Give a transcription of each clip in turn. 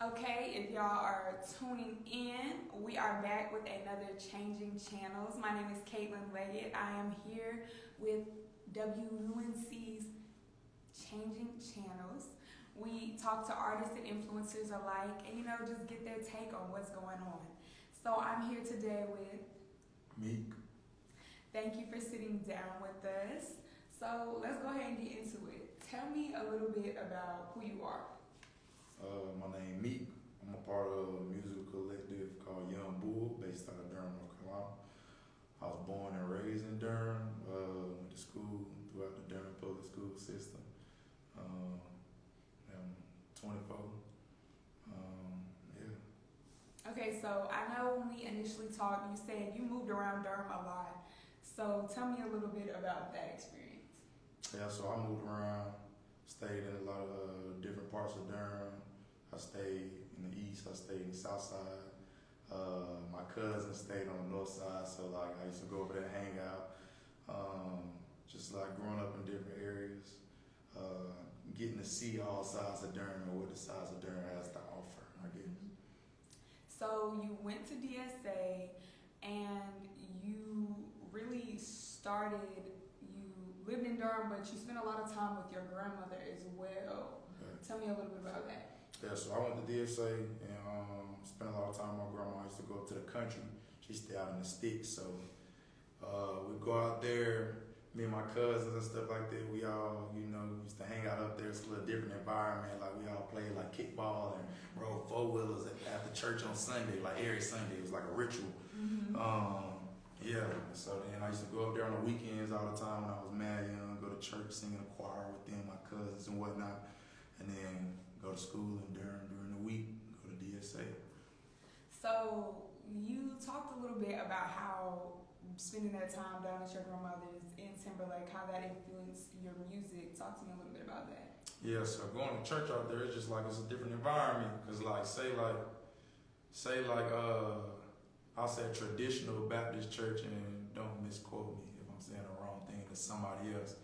Okay, if y'all are tuning in, we are back with another Changing Channels. My name is Caitlin Leggett. I am here with WUNC's Changing Channels. We talk to artists and influencers alike and, just get their take on what's going on. So I'm here today with Mique. Thank you for sitting down with us. So let's go ahead and get into it. Tell me a little bit about who you are. My name Mique. I'm a part of a musical collective called Young Bull, based out of Durham, North Carolina. I was born and raised in Durham. Went to school throughout the Durham public school system. I'm 24. Okay, so I know when we initially talked, you said you moved around Durham a lot. So tell me a little bit about that experience. Yeah, so I moved around, stayed in a lot of different parts of Durham. I stayed in the east, I stayed in the south side. My cousin stayed on the north side, so I used to go over there and hang out. Just growing up in different areas, getting to see all sides of Durham and what the sides of Durham has to offer, I guess. So you went to DSA and you really you lived in Durham, but you spent a lot of time with your grandmother as well. Okay. Tell me a little bit about that. Yeah, so I went to DSA and spent a lot of time with my grandma. I used to go up to the country. She stayed out in the sticks, so we'd go out there, me and my cousins and stuff like that. We all, used to hang out up there. It's a little different environment. We all played kickball and rode four-wheelers after church on Sunday, every Sunday. It was like a ritual. Mm-hmm. So then I used to go up there on the weekends all the time when I was mad young, go to church, sing in a choir with them, my cousins and whatnot, and then go to school in Durham during the week, go to DSA. So you talked a little bit about how spending that time down at your grandmother's in Timberlake, how that influenced your music. Talk to me a little bit about that. Yeah, so going to church out there, it's just it's a different environment. Because I'll say traditional Baptist church, and don't misquote me if I'm saying the wrong thing to somebody else.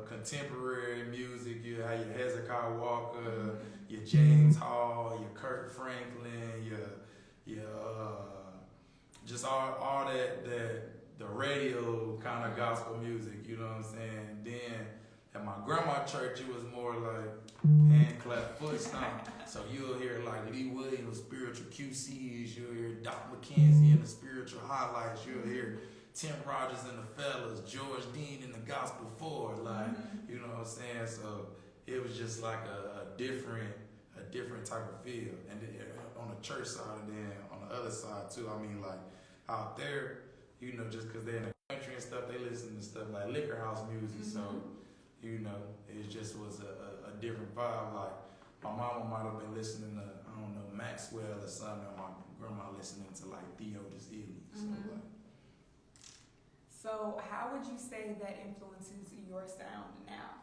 Contemporary music, you have your Hezekiah Walker, your James Hall, your Kirk Franklin, your just all that the radio kind of gospel music, you know what I'm saying? Then at my grandma's church, it was more hand clap, foot stomp. So you'll hear Lee Williams, spiritual QCs, you'll hear Doc McKenzie in the spiritual highlights, you'll hear Tim Rogers and the Fellas, George Dean in the Gospel Forward, you know what I'm saying? So it was just a different type of feel. And then on the church side, and then on the other side too, out there, just because they're in the country and stuff, they listen to stuff like Liquor House music, so it just was a different vibe. My mama might have been listening to, Maxwell or something, and my grandma listening to Theo Ely. So how would you say that influences your sound now?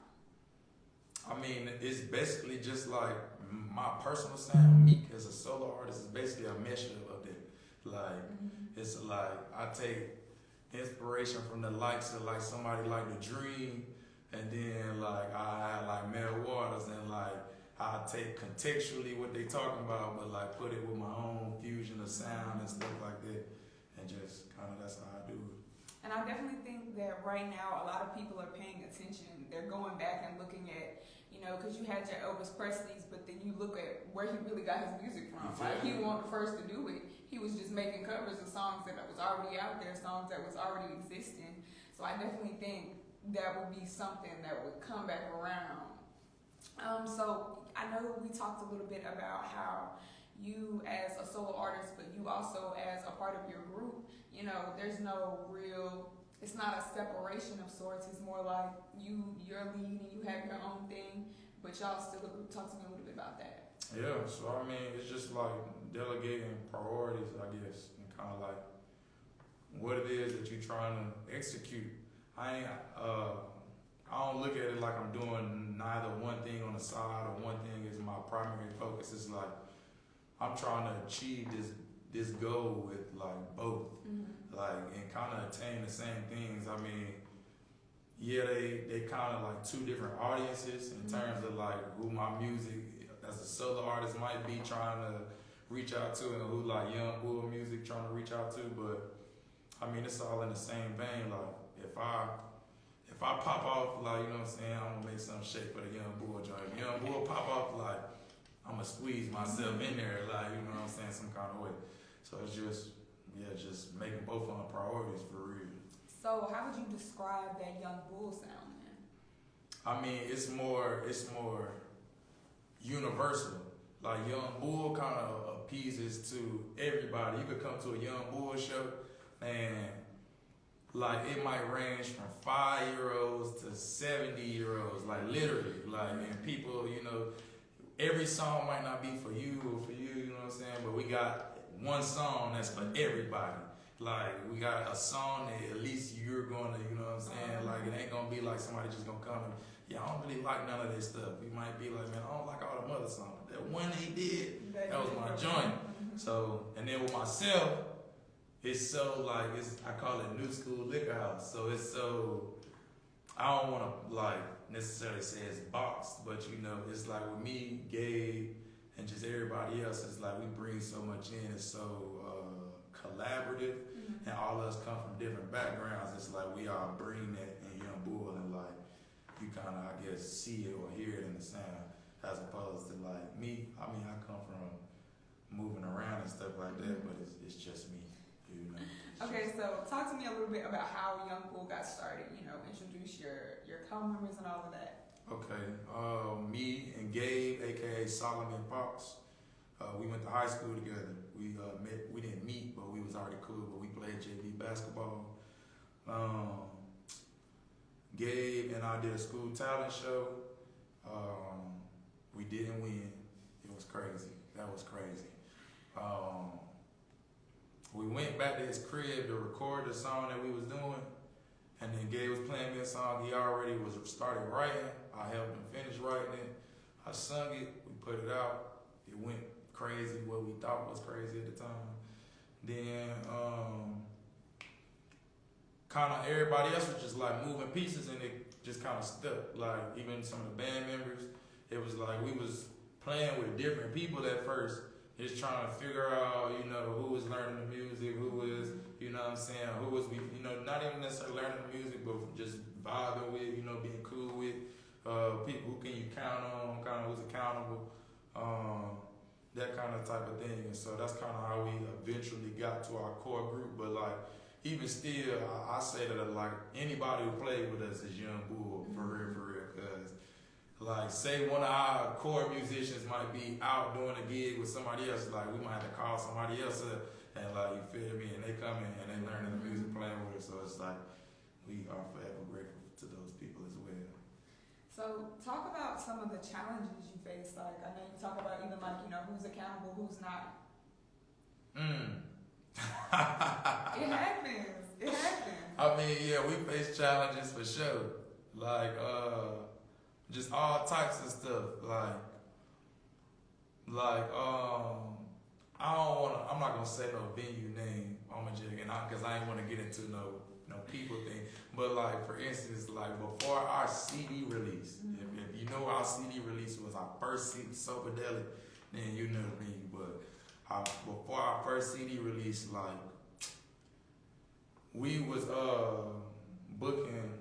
It's basically just my personal sound. Mique as a solo artist is basically a measure of it. It's I take inspiration from the likes of somebody like The Dream, and then I have Mel Waters, and I take contextually what they talking about, but put it with my own fusion of sound and stuff like that, and just that's how I do it. And I definitely think that right now a lot of people are paying attention. They're going back and looking at, because you had your Elvis Presley's, but then you look at where he really got his music from. He wasn't the first to do it. He was just making covers of songs that was already out there, songs that was already existing. So I definitely think that would be something that would come back around. So I know we talked a little bit about how you as a solo artist, but you also as a part of your group, there's no it's not a separation of sorts. It's more you're lead and you have your own thing, but y'all still a group. Talk to me a little bit about that. Yeah, so it's just delegating priorities, I guess, and what it is that you're trying to execute. I don't look at it like I'm doing neither one thing on the side or one thing is my primary focus. It's I'm trying to achieve this goal with both, and kind of attain the same things. yeah, they kind of like two different audiences in terms of like who my music as a solo artist might be trying to reach out to, and who like Young Bull music trying to reach out to. But I mean, it's all in the same vein. Like if I pop off, like, you know what I'm saying, I'm gonna make some shake for the Young Bull joint. If Young Bull pop off, like, I'm gonna squeeze myself in there, like, you know what I'm saying, some kind of way. So it's just, yeah, just making both of them priorities for real. So how would you describe that Young Bull sound then? I mean, it's more universal. Like Young Bull kind of appeases to everybody. You could come to a Young Bull show and like it might range from 5-year-olds to 70-year-olds, like literally, like, and people, you know, every song might not be for you or for you, you know what I'm saying? But we got one song that's for everybody. Like we got a song that at least you're gonna, you know what I'm saying? Like it ain't gonna be like somebody just gonna come and, yeah, I don't really like none of this stuff. You might be like, man, I don't like all the other songs. That one they did, that was my joint. So, and then with myself, it's so like, I call it new school liquor house. So it's so, I don't want to like necessarily say it's boxed, but you know, it's like with me, Gabe, and just everybody else, it's like we bring so much in. It's so collaborative, and all of us come from different backgrounds. It's like we all bring that in Young Bull, and like you kind of, I guess, see it or hear it in the sound, as opposed to like me. I mean, I come from moving around and stuff like that, but it's just me. You know. Okay, so talk to me a little bit about how Young Bull got started. You know, introduce your co-members and all of that. Okay, me and Gabe, aka Solomon Fox, we went to high school together. We met. We didn't meet, but we was already cool. But we played JV basketball. Gabe and I did a school talent show. We didn't win. It was crazy. That was crazy. We went back to his crib to record the song that we was doing, and then Gabe was playing me a song he already was started writing. I helped him finish writing it. I sung it. We put it out. It went crazy, what we thought was crazy at the time. Then kind of everybody else was just like moving pieces, and it just kind of stuck. Like even some of the band members, it was like we was playing with different people at first, just trying to figure out, you know, who was learning the music, who was, you know what I'm saying, who was, you know, not even necessarily learning the music, but just vibing with, you know, being cool with people who can you count on, kind of who's accountable, that kind of type of thing. And so that's kind of how we eventually got to our core group. But like, even still, I say that like anybody who played with us is Young Bull, for real, because like say one of our core musicians might be out doing a gig with somebody else, like we might have to call somebody else up, and like, you feel me, and they come in and they learning the music, playing with us. So it's like we are forever grateful to those people as well. So talk about some of the challenges you face. Like I know you talk about even like, you know, who's accountable, who's not. It happens. It happens. I mean, yeah, we face challenges for sure. Like just all types of stuff. Like I'm not gonna say no venue name on my jig, and because I ain't want to get into no people thing. But like for instance, like before our CD release, if you know our CD release was our first CD, Soberdelic, then you know me. But before our first CD release, like we was booking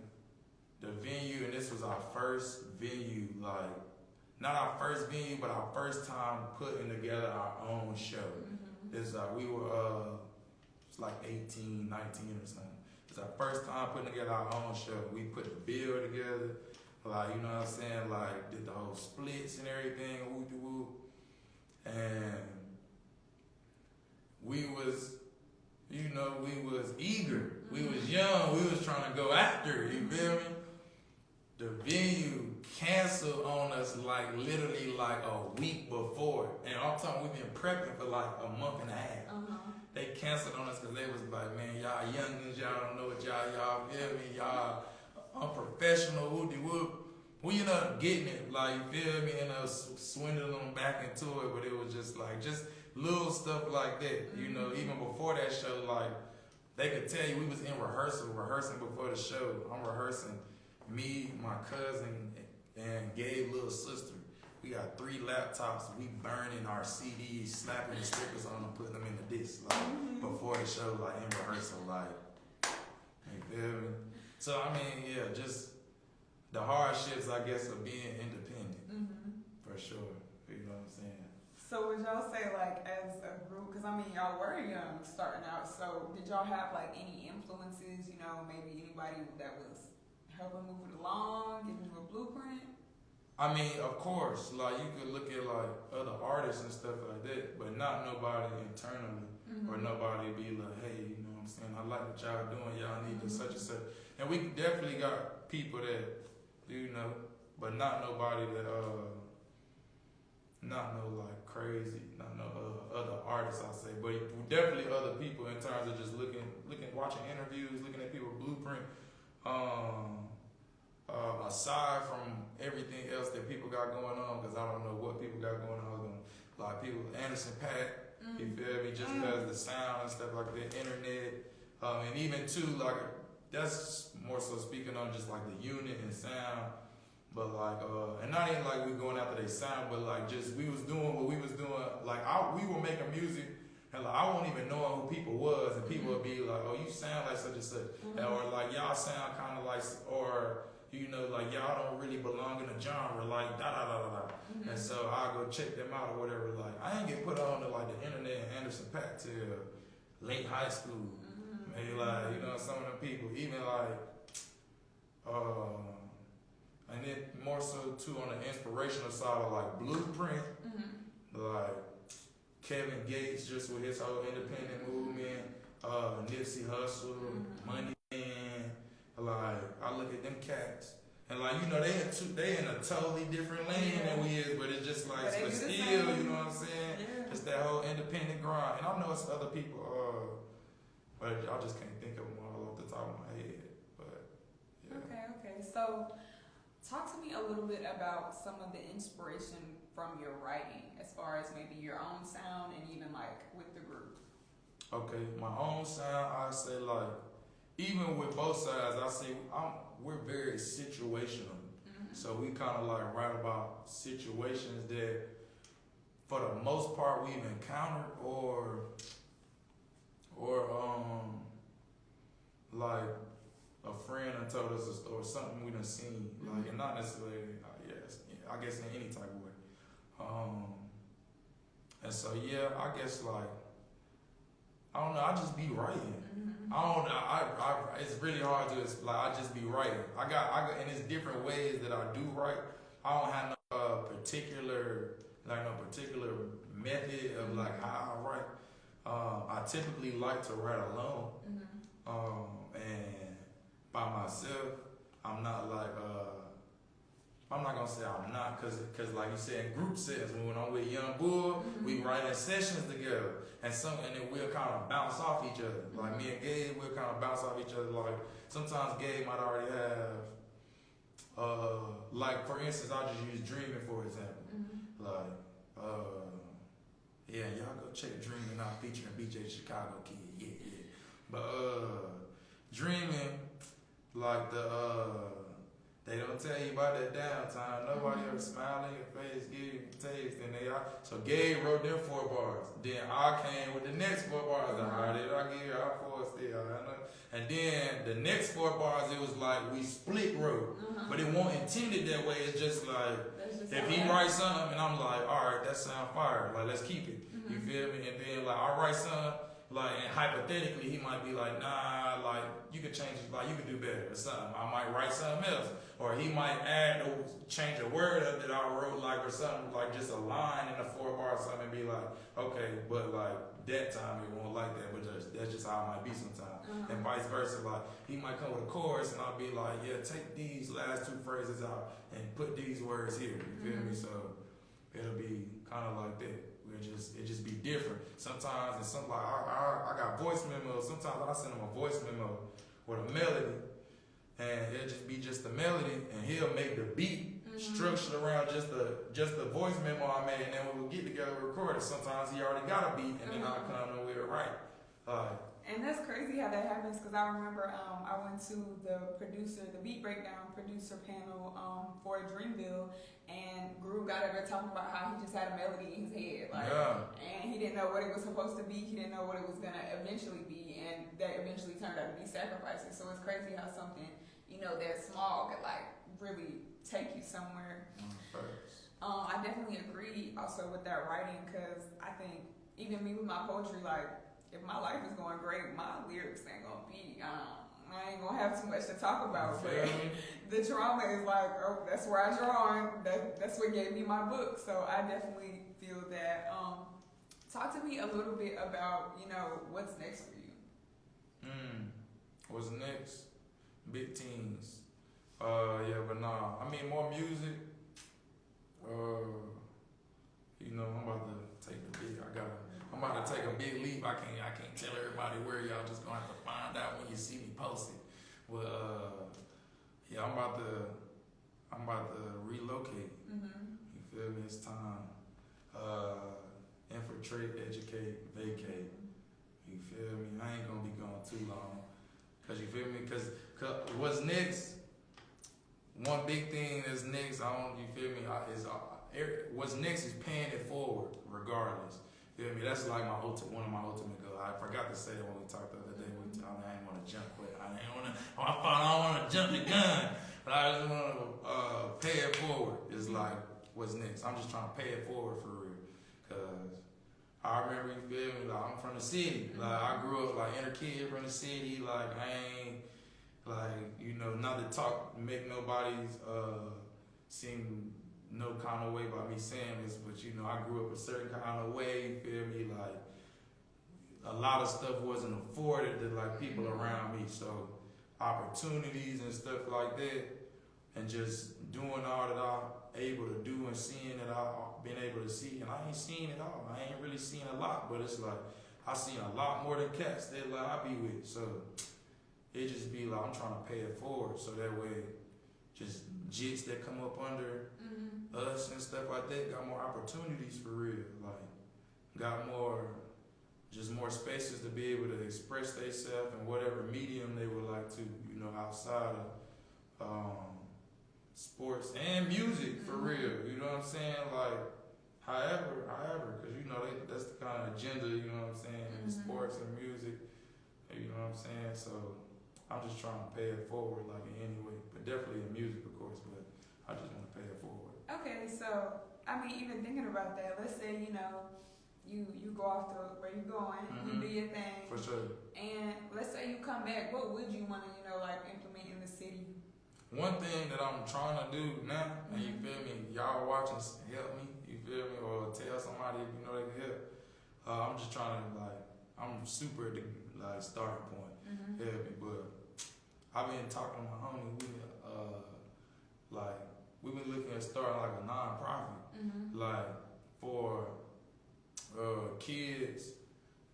the venue, and this was our first venue, like not our first venue, but our first time putting together our own show. This we were it's like 18, 19 or something. It's our first time putting together our own show. We put the bill together, like, you know what I'm saying, like did the whole splits and everything, woo-de-woo. And we was, you know, we was eager. We was young. We was trying to go after it, you feel me? The venue canceled on us like literally like a week before. And I'm talking, we've been prepping for like a month and a half. They canceled on us because they was like, man, y'all youngins, y'all don't know what y'all feel me? Y'all unprofessional, whoop-de-whoop. We ended up getting it, like, you feel me? And us swindling them back into it, but it was just like, just little stuff like that. You know, even before that show, like, they could tell you we was in rehearsing before the show. I'm rehearsing, me, my cousin, and Gabe's little sister. We got 3 laptops. We burning our CDs, slapping the stickers on them, putting them in the disc, like before the show, like in rehearsal, like. You feel me? So I mean, yeah, just the hardships, I guess, of being independent, for sure. You know what I'm saying? So would y'all say, like, as a group, because I mean, y'all were young starting out, so did y'all have like any influences? You know, maybe anybody that was helping move it along, giving you a blueprint? I mean, of course, like you could look at like other artists and stuff like that, but not nobody internally or nobody be like, hey, you know what I'm saying? I like what y'all doing. Y'all need to such and such. And we definitely got people that, you know, but not nobody that, not no like crazy, not no other artists, I say, but definitely other people in terms of just looking, watching interviews, looking at people's blueprint. Aside from everything else that people got going on, because I don't know what people got going on, like people, Anderson Paak, you feel me, just because the sound and stuff like that, internet, and even too, like, that's more so speaking on just like the unit and sound, but like, and not even like we going after they sound, but like just we was doing what we was doing, like we were making music, and like I won't even know who people was, and people would be like, oh, you sound like such and such, or like y'all sound kind of like, or you know, like y'all don't really belong in a genre, like da da da da da. And so I go check them out or whatever. Like I ain't get put on to like the internet and Anderson Paak till late high school. Maybe like, you know, some of them people, even like, and then more so too on the inspirational side of like Blueprint, like Kevin Gates just with his whole independent movement, Nipsey Hussle, Money Man. Like I look at them cats, and like you know they in a totally different lane than we is, but it's just like but still, you know what I'm saying? Yeah. Just that whole independent grind. And I know it's other people, but I just can't think of them all off the top of my head. But yeah. Okay. So talk to me a little bit about some of the inspiration from your writing, as far as maybe your own sound and even like with the group. Okay, my own sound, I say like. Even with both sides, I say we're very situational. So we kind of like write about situations that, for the most part, we've encountered or like a friend done told us a story, something we done seen, like, and not necessarily, I guess in any type of way. And so yeah, I guess like. I don't know. I just be writing. I don't know. I it's really hard to like. I just be writing. I got, and it's different ways that I do write. I don't have no particular method of like how I write. I typically like to write alone, and by myself. I'm not like. I'm not gonna say I'm not, cause like you said, in group sessions, when I'm with Young Bull, we write in sessions together, and then we'll kind of bounce off each other. Like me and Gabe, we'll kind of bounce off each other. Like sometimes Gabe might already have, like for instance, I'll just use Dreaming for example. Like, yeah, y'all go check Dreaming out featuring BJ Chicago Kid, yeah. But Dreaming, like they don't tell you about that downtime. Nobody ever smile in your face, give you a taste, and so Gabe wrote them 4 bars. Then I came with the next 4 bars. How did I give you our 4 still? And then the next 4 bars, it was like we split wrote, but it wasn't intended that way. It's just like if he writes something and I'm like, all right, that sound fire. Like let's keep it. You feel me? And then like I write something. Like, and hypothetically, he might be like, nah, like, you could change it, like, you could do better or something. I might write something else. Or he might add or change a word up that I wrote, like, or something, like, just a line in a 4 bar or something, and be like, okay, but, like, that time it won't like that, but that's just how it might be sometimes. And vice versa, like, he might come with a chorus, and I'll be like, yeah, take these last 2 phrases out and put these words here, you feel me? So, it'll be kind of like that. It just be different. Sometimes it's something like I got voice memos. Sometimes I send him a voice memo with a melody, and it'll just be just the melody, and he'll make the beat structured around just the voice memo I made, and then when we get together and record it, sometimes he already got a beat, and then I'll come in with it right. And that's crazy how that happens because I remember I went to the beat breakdown producer panel for Dreamville, and Groove got up there talking about how he just had a melody in his head, like, and he didn't know what it was supposed to be. He didn't know what it was gonna eventually be, and that eventually turned out to be Sacrifices. So it's crazy how something that small could like really take you somewhere. I definitely agree also with that writing because I think even me with my poetry, like, if my life is going great, my lyrics ain't gonna be, I ain't gonna have too much to talk about. But the trauma is like, oh, that's where I draw on. That's what gave me my book. So I definitely feel that. Talk to me a little bit about, what's next for you. What's next? Big teams. Yeah, but nah. I mean, more music. I'm about to take the big. I'm about to take a big leap. I can't tell everybody where. Y'all just gonna have to find out when you see me post it. But yeah, I'm about to relocate. You feel me? It's time. Infiltrate, educate, vacate. You feel me? I ain't gonna be gone too long. Cause you feel me? Cause what's next? One big thing that's next. You feel me? What's next is paying it forward, regardless. Feel me? That's like one of my ultimate goals. I forgot to say that when we talked the other day. I didn't want to jump quick. I don't want to jump the gun, but I just want to pay it forward. It's like what's next. I'm just trying to pay it forward for real. Cause I remember, you feel me? Like, I'm from the city. Like, I grew up like inner kid from the city. Like, I ain't not to make nobody's seem no kind of way by me saying this, but I grew up a certain kind of way, you feel me? Like, a lot of stuff wasn't afforded to like people around me, so opportunities and stuff like that, and just doing all that I'm able to do and seeing that I've been able to see, and I ain't seen it all. I ain't really seen a lot, but it's like I seen a lot more than cats that like I be with, so it just be like I'm trying to pay it forward, so that way just jits that come up under us and stuff like that got more opportunities for real, like got more spaces to be able to express themselves in whatever medium they would like to, outside of sports and music for real, you know what I'm saying? Like, however, because that's the kind of agenda, you know what I'm saying, in sports and music, you know what I'm saying? So I'm just trying to pay it forward, like, in any way, but definitely in music, of course, but I just want to pay it forward. Okay, so, I mean, even thinking about that, let's say, you go off to where you're going, you do your thing. For sure. And let's say you come back, what would you want to, implement in the city? One thing that I'm trying to do now, and you feel me, y'all watching, help me, you feel me, or tell somebody if they can help. I'm just trying to, I'm super at the, starting point, help me, but I've been talking to my homie, we've been looking at starting like a non-profit, for kids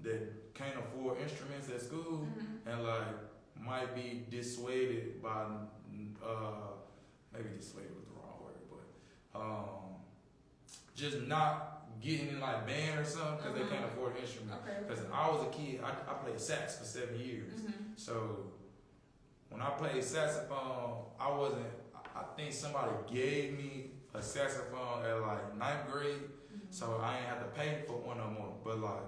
that can't afford instruments at school and might be dissuaded by maybe dissuaded was the wrong word, but just not getting in band or something because they can't afford an instrument. Because I was a kid, I played sax for 7 years. So when I played saxophone, I think somebody gave me a saxophone at 9th grade. So I ain't have to pay for one no more. But I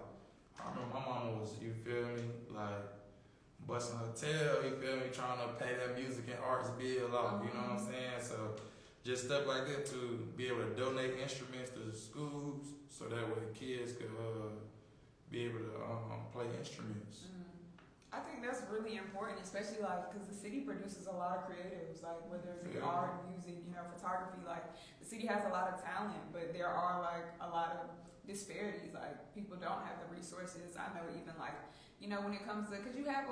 remember my mama was, you feel me, busting her tail, you feel me, trying to pay that music and arts bill off, you know what I'm saying? So just stuff like that to be able to donate instruments to the schools so that way kids could be able to play instruments. I think that's really important, especially because the city produces a lot of creatives, whether it's art, music, photography. The city has a lot of talent, but there are a lot of disparities. People don't have the resources. I know even when it comes to, because you have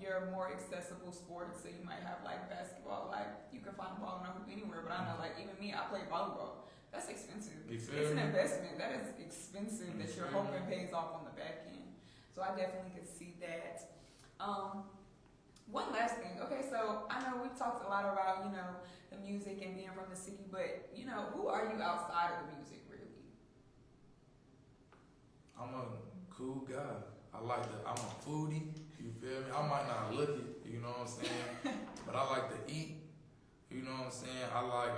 your more accessible sports, so you might have basketball, you can find a ball in a hoop anywhere. But I know even me, I play volleyball. That's expensive. It's an investment. That is expensive that you're hoping pays off on the back end. So I definitely could see that. One last thing. Okay, so I know we've talked a lot about, the music and being from the city, but, who are you outside of the music, really? I'm a cool guy. I'm a foodie. You feel me? I might not look it, you know what I'm saying? But I like to eat, you know what I'm saying? I like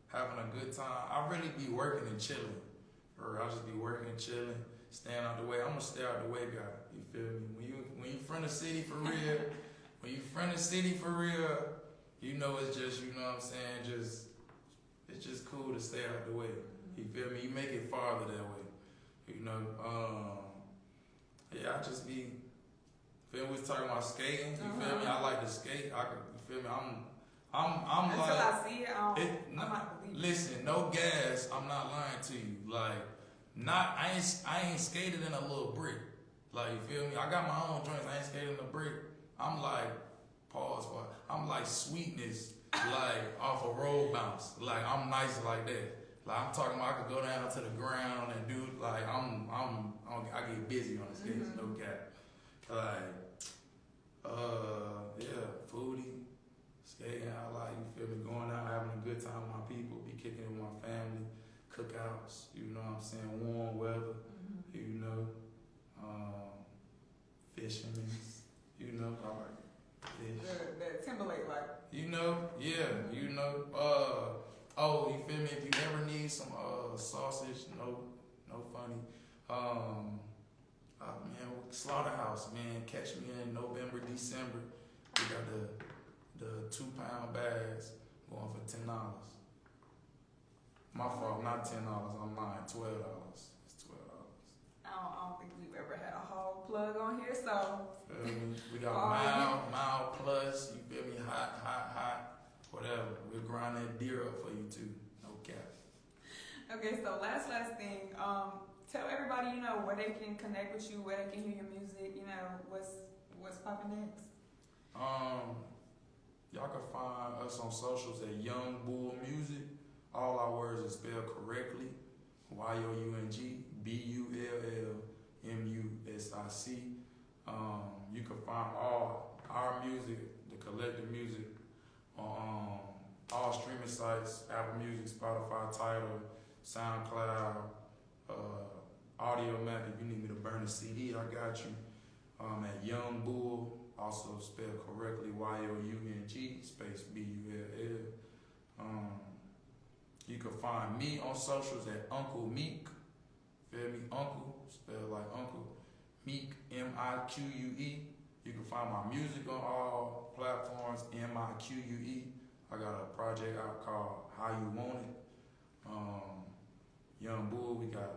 having a good time. I really be working and chilling. Or I just be working and chilling, staying out the way. I'm a stay out the way guy. You feel me? When you from the city for real, you know it's just, you know what I'm saying, it's just cool to stay out the way. You feel me? You make it farther that way. You know, yeah, I just be, feel me? We was talking about skating. You feel me? I like to skate. You feel me? I'm Until like, I see it, I might believe it. listen, no gas. I'm not lying to you. Like, I ain't skated in a little brick. Like, you feel me? I got my own joints. I ain't skated in a brick. I'm like, pause for. I'm like sweetness, like off a road bounce. Like I'm nice like that. Like I'm talking about I could go down to the ground and do like I get busy on the skates, no cap. Like, yeah, foodie, skating. I like, you feel me, going out having a good time with my people, be kicking it with my family, cookouts. You know what I'm saying? Warm weather. You know, fishing. You know, I like fish. The Timberlake, like. You know, yeah. You know, oh, you feel me? If you ever need some sausage, no funny. Man, Slaughterhouse, man, catch me in November, December. We got the 2-pound bags going for $10. My fault, not $10. I'm lying, $12. It's $12. I don't think we've ever had a hog plug on here, so. Feel me? We got mild plus. You feel me? Hot, whatever. We'll grind that deer up for you too. No cap. Okay, so last thing. Tell everybody, you know, where they can connect with you, where they can hear your music. You know, what's popping next. Y'all can find us on socials at Young Bull Music. All our words are spelled correctly. YOUNG BULLMUSIC. You can find all our music, the collective music, on all streaming sites: Apple Music, Spotify, Tidal, SoundCloud, Audio Mac. If you need me to burn a CD, I got you. At Young Bull, also spelled correctly, YOUNG space BULL. You can find me on socials at Uncle Mique. Feel me? Uncle, spelled like Uncle. Mique, MIQUE. You can find my music on all platforms, MIQUE. I got a project out called How You Want It. Young Bull, we got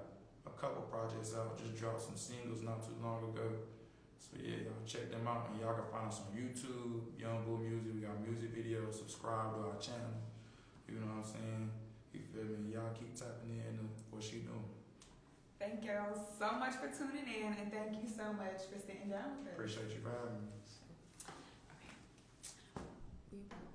a couple projects out. Just dropped some singles not too long ago. So yeah, y'all check them out, and y'all can find us on YouTube, Young Bull Music. We got music videos. Subscribe to our channel. You know what I'm saying? You feel me? Y'all keep tapping in to what she doing. Thank y'all so much for tuning in, and thank you so much for sitting down with us. Appreciate you for having me. Okay.